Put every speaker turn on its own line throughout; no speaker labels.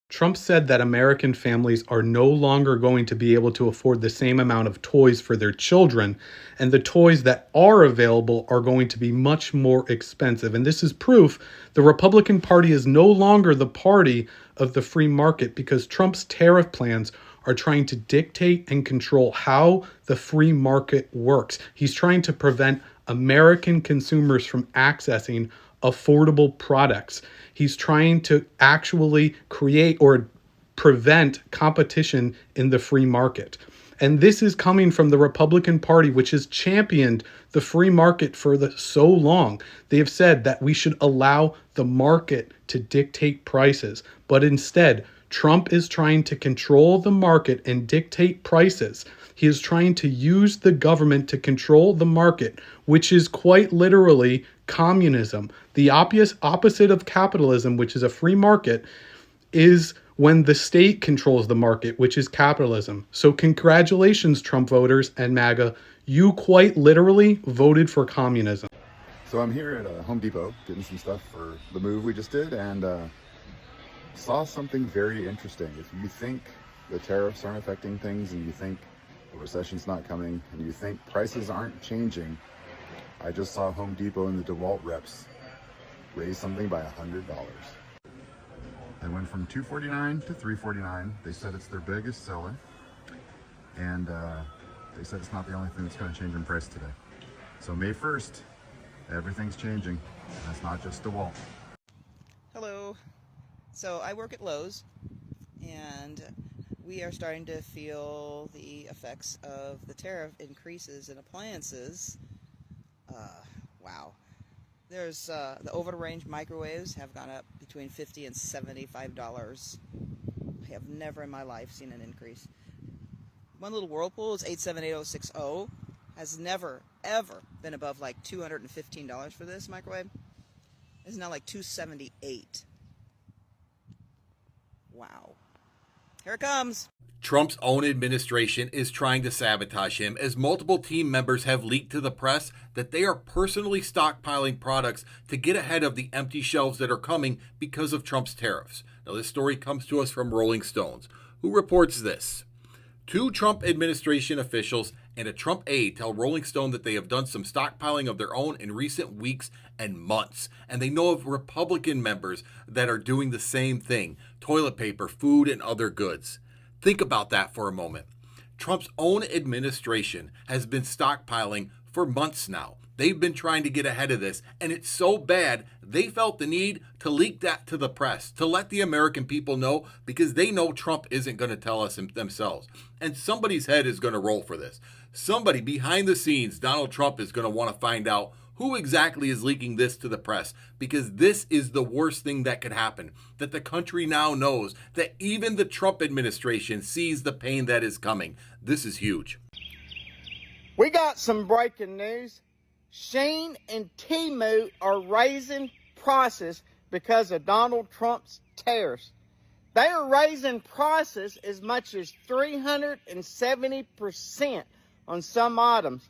Trump said that American families are no longer going to be able to afford the same amount of toys for their children, and the toys that are available are going to be much more expensive. And this is proof the Republican Party is no longer the party of the free market because Trump's tariff plans are trying to dictate and control how the free market works. He's trying to prevent American consumers from accessing affordable products. He's trying to actually create or prevent competition in the free market. And this is coming from the Republican Party, which has championed the free market for so long. They have said that we should allow the market to dictate prices. But instead, Trump is trying to control the market and dictate prices. He is trying to use the government to control the market, which is quite literally communism. The opposite of capitalism, which is a free market, is when the state controls the market, which is capitalism. So congratulations, Trump voters and MAGA. You quite literally voted for communism.
So I'm here at Home Depot getting some stuff for the move we just did, and saw something very interesting. If you think the tariffs aren't affecting things, and you think the recession's not coming, and you think prices aren't changing, I just saw Home Depot and the DeWalt reps raise something by $100. They went from $249 to $349. They said it's their biggest seller, and they said it's not the only thing that's going to change in price today. So May 1st, everything's changing. That's not just DeWalt.
Hello. So I work at Lowe's, and we are starting to feel the effects of the tariff increases in appliances. Wow. There's the over-the-range microwaves have gone up between $50 and $75. I have never in my life seen an increase. One little Whirlpool is 878060. Has never, ever been above like $215 for this microwave. It's now like $278. Wow. Here it comes.
Trump's own administration is trying to sabotage him as multiple team members have leaked to the press that they are personally stockpiling products to get ahead of the empty shelves that are coming because of Trump's tariffs. Now, this story comes to us from Rolling Stones, who reports this. Two Trump administration officials and a Trump aide tell Rolling Stone that they have done some stockpiling of their own in recent weeks and months. And they know of Republican members that are doing the same thing: toilet paper, food, and other goods. Think about that for a moment. Trump's own administration has been stockpiling for months now. They've been trying to get ahead of this, and it's so bad they felt the need to leak that to the press, to let the American people know, because they know Trump isn't going to tell us themselves. And somebody's head is going to roll for this. Somebody behind the scenes, Donald Trump, is going to want to find out who exactly is leaking this to the press, because this is the worst thing that could happen. That the country now knows, that even the Trump administration sees the pain that is coming. This is huge.
We got some breaking news. Shein and Temu are raising prices because of Donald Trump's tariffs. They are raising prices as much as 370% on some items.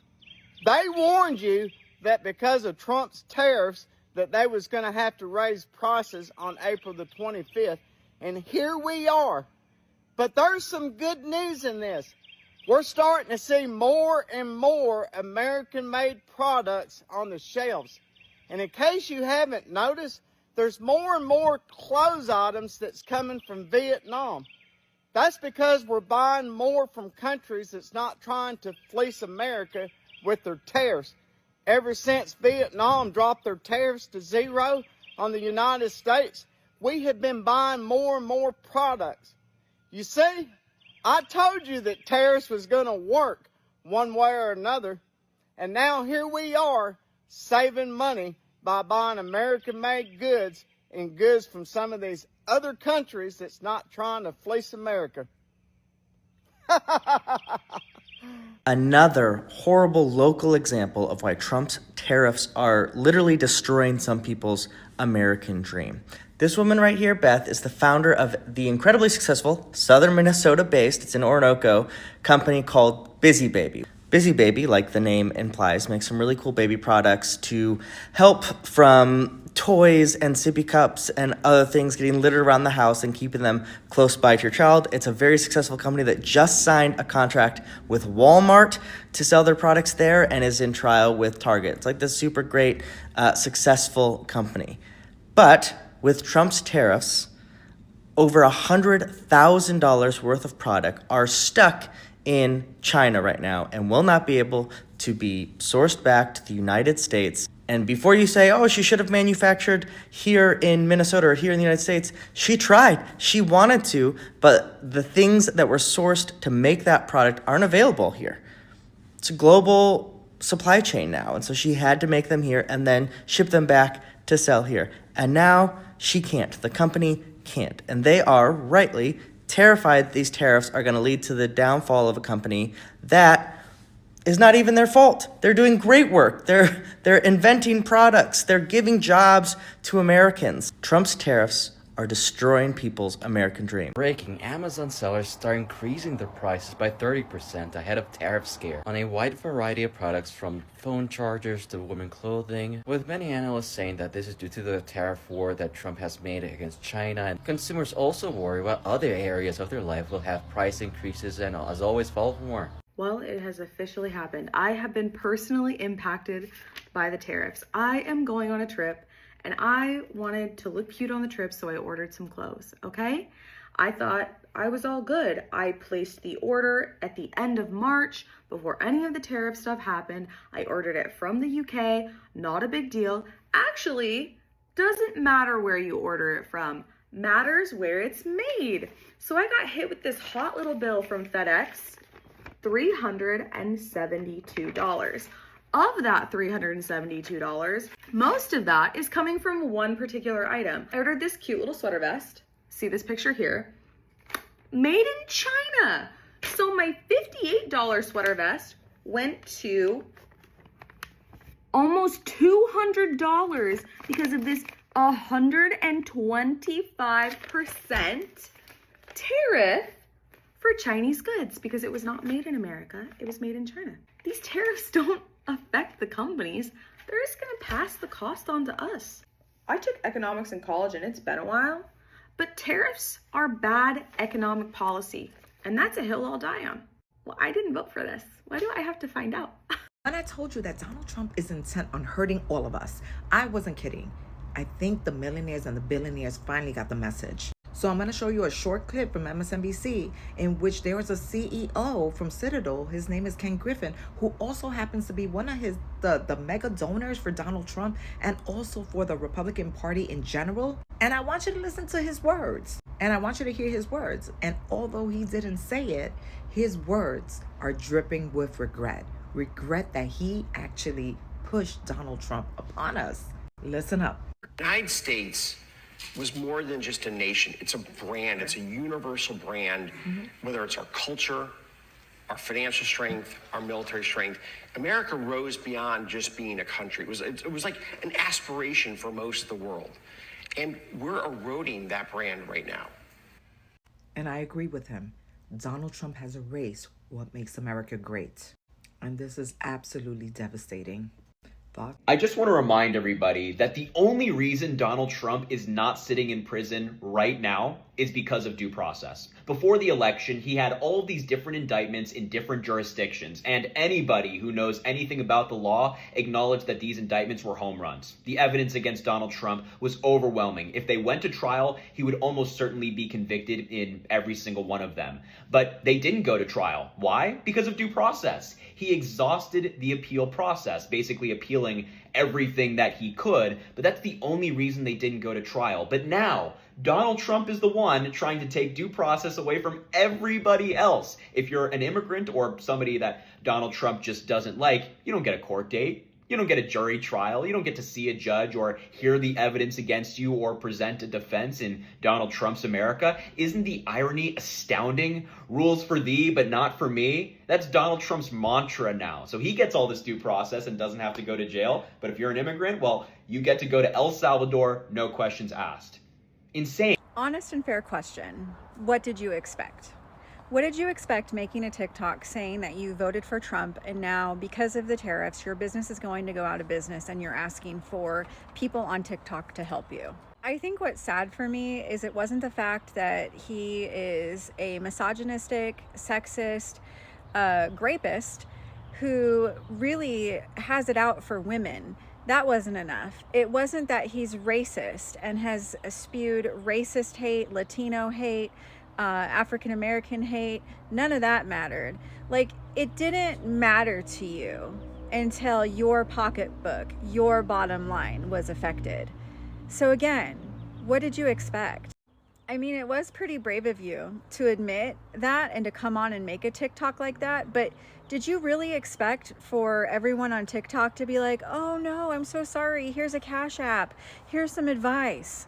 They warned you that because of Trump's tariffs that they was going to have to raise prices on April the 25th. And here we are. But there's some good news in this. We're starting to see more and more American-made products on the shelves. And in case you haven't noticed, there's more and more clothes items that's coming from Vietnam. That's because we're buying more from countries that's not trying to fleece America with their tariffs. Ever since Vietnam dropped their tariffs to zero on the United States, we have been buying more and more products. You see, I told you that tariffs was going to work one way or another, and now here we are saving money by buying American-made goods and goods from some of these other countries that's not trying to fleece America.
Another horrible local example of why Trump's tariffs are literally destroying some people's American dream. This woman right here, Beth, is the founder of the incredibly successful Southern Minnesota-based, it's in Orinoco, company called Busy Baby. Busy Baby, like the name implies, makes some really cool baby products to help from toys and sippy cups and other things getting littered around the house and keeping them close by to your child. It's a very successful company that just signed a contract with Walmart to sell their products there and is in trial with Target. It's like this super great, successful company. But with Trump's tariffs, over $100,000 worth of product are stuck in China right now and will not be able to be sourced back to the United States. And before you say, oh, she should have manufactured here in Minnesota or here in the United States, she tried. She wanted to, but the things that were sourced to make that product aren't available here. It's a global supply chain now. And so she had to make them here and then ship them back to sell here. And now she can't. The company can't. And they are rightly terrified these tariffs are going to lead to the downfall of a company that is not even their fault. They're doing great work. They're inventing products. They're giving jobs to Americans. Trump's tariffs are destroying people's American dream.
Breaking, Amazon sellers start increasing their prices by 30% ahead of tariff scare on a wide variety of products from phone chargers to women clothing, with many analysts saying that this is due to the tariff war that Trump has made against China. And consumers also worry what other areas of their life will have price increases and, as always, fall for more.
Well, it has officially happened. I have been personally impacted by the tariffs. I am going on a trip and I wanted to look cute on the trip, so I ordered some clothes, okay? I thought I was all good. I placed the order at the end of March before any of the tariff stuff happened. I ordered it from the UK, not a big deal. Actually, doesn't matter where you order it from, matters where it's made. So I got hit with this hot little bill from FedEx, $372. Of that $372, most of that is coming from one particular item. I ordered this cute little sweater vest. See this picture here? Made in China. So my $58 sweater vest went to almost $200 because of this 125% tariff for Chinese goods, because it was not made in America, it was made in China. These tariffs don't affect the companies. They're just gonna pass the cost on to us. I took economics in college and it's been a while, but tariffs are bad economic policy, and that's a hill I'll die on. Well, I didn't vote for this. Why do I have to find out?
When I told you that Donald Trump is intent on hurting all of us, I wasn't kidding. I think the millionaires and the billionaires finally got the message. So I'm going to show you a short clip from MSNBC in which there is a CEO from Citadel. His name is Ken Griffin, who also happens to be one of the mega donors for Donald Trump and also for the Republican Party in general. And I want you to listen to his words. And I want you to hear his words. And although he didn't say it, his words are dripping with regret. Regret that he actually pushed Donald Trump upon us. Listen up.
The United States was more than just a nation. It's a brand. It's a universal brand, whether it's our culture, our financial strength, our military strength. America rose beyond just being a country. It was like an aspiration for most of the world. And we're eroding that brand right now.
And I agree with him. Donald Trump has erased what makes America great. And this is absolutely devastating.
I just want to remind everybody that the only reason Donald Trump is not sitting in prison right now is because of due process. Before the election, he had all of these different indictments in different jurisdictions, and anybody who knows anything about the law acknowledged that these indictments were home runs. The evidence against Donald Trump was overwhelming. If they went to trial, he would almost certainly be convicted in every single one of them. But they didn't go to trial. Why? Because of due process. He exhausted the appeal process, basically appealing everything that he could, but that's the only reason they didn't go to trial. But now, Donald Trump is the one trying to take due process away from everybody else. If you're an immigrant or somebody that Donald Trump just doesn't like, you don't get a court date. You don't get a jury trial. You don't get to see a judge or hear the evidence against you or present a defense in Donald Trump's America. Isn't the irony astounding? Rules for thee, but not for me. That's Donald Trump's mantra now. So he gets all this due process and doesn't have to go to jail. But if you're an immigrant, well, you get to go to El Salvador, no questions asked. Insane.
Honest and fair question. What did you expect? What did you expect making a TikTok saying that you voted for Trump and now because of the tariffs, your business is going to go out of business and you're asking for people on TikTok to help you? I think what's sad for me is it wasn't the fact that he is a misogynistic, sexist, rapist who really has it out for women. That wasn't enough. It wasn't that he's racist and has spewed racist hate, Latino hate, African American hate. None of that mattered. Like, it didn't matter to you until your pocketbook, your bottom line was affected. So again, what did you expect? I mean, it was pretty brave of you to admit that and to come on and make a TikTok like that, but did you really expect for everyone on TikTok to be like, oh no, I'm so sorry, here's a Cash App, here's some advice?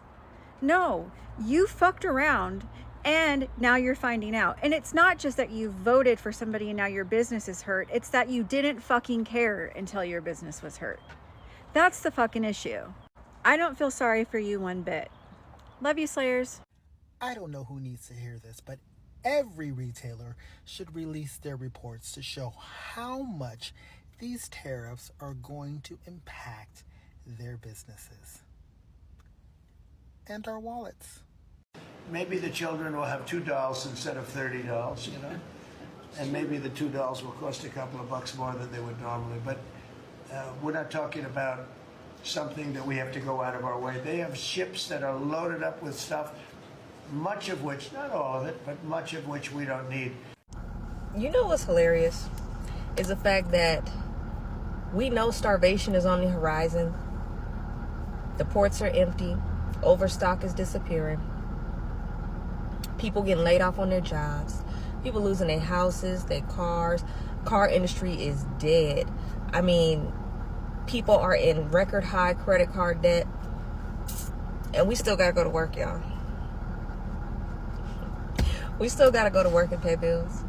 No, you fucked around and now you're finding out. And it's not just that you voted for somebody and now your business is hurt, it's that you didn't fucking care until your business was hurt. That's the fucking issue. I don't feel sorry for you one bit. Love you, Slayers.
I don't know who needs to hear this, but every retailer should release their reports to show how much these tariffs are going to impact their businesses and our wallets.
Maybe the children will have $2 instead of $30, you know, and maybe the $2 will cost a couple of bucks more than they would normally, but we're not talking about something that we have to go out of our way. They have ships that are loaded up with stuff, much of which, not all of it, but much of which we don't need.
You know what's hilarious is the fact that we know starvation is on the horizon. The ports are empty. Overstock is disappearing. People getting laid off on their jobs. People losing their houses, their cars. Car industry is dead. I mean, people are in record high credit card debt. And we still gotta go to work, y'all. We still gotta go to work and pay bills.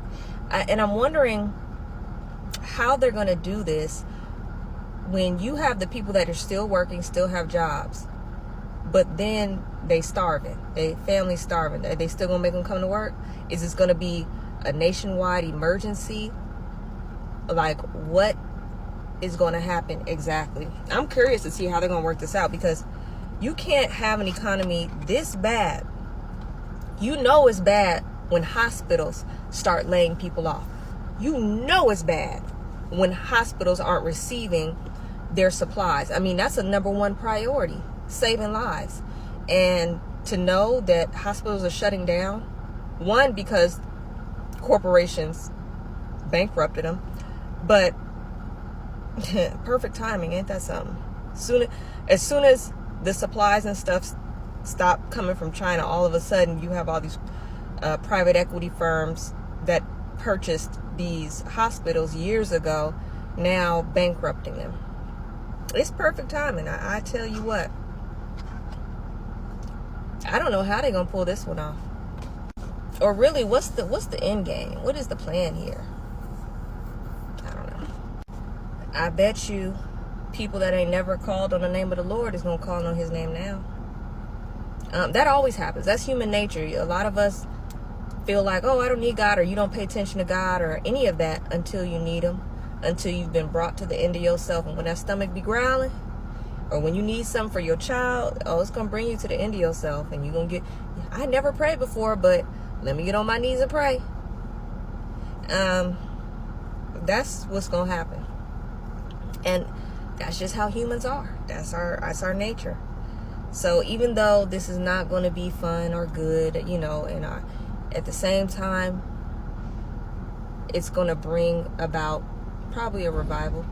And I'm wondering how they're gonna do this when you have the people that are still working, still have jobs, but then they starving, they family starving. Are they still gonna make them come to work? Is this gonna be a nationwide emergency? Like, what is gonna happen exactly? I'm curious to see how they're gonna work this out, because you can't have an economy this bad. You know it's bad when hospitals start laying people off. You know it's bad when hospitals aren't receiving their supplies. I mean, that's a number one priority, saving lives. And to know that hospitals are shutting down, one, because corporations bankrupted them, but perfect timing, ain't that something? As soon as the supplies and stuff stop coming from China, all of a sudden you have all these private equity firms that purchased these hospitals years ago now bankrupting them. It's perfect timing. I tell you what. I don't know how they're gonna pull this one off. Or really, what's the end game? What is the plan here? I don't know. I bet you people that ain't never called on the name of the Lord is gonna call on his name now. That always happens. That's human nature. A lot of us feel like, oh, I don't need God, or you don't pay attention to God, or any of that until you need him, until you've been brought to the end of yourself. And when that stomach be growling, or when you need something for your child, oh, it's going to bring you to the end of yourself. And you're going to get, I never prayed before, but let me get on my knees and pray. That's what's going to happen. And that's just how humans are. That's our nature. So even though this is not going to be fun or good, you know, and at the same time, it's going to bring about probably a revival.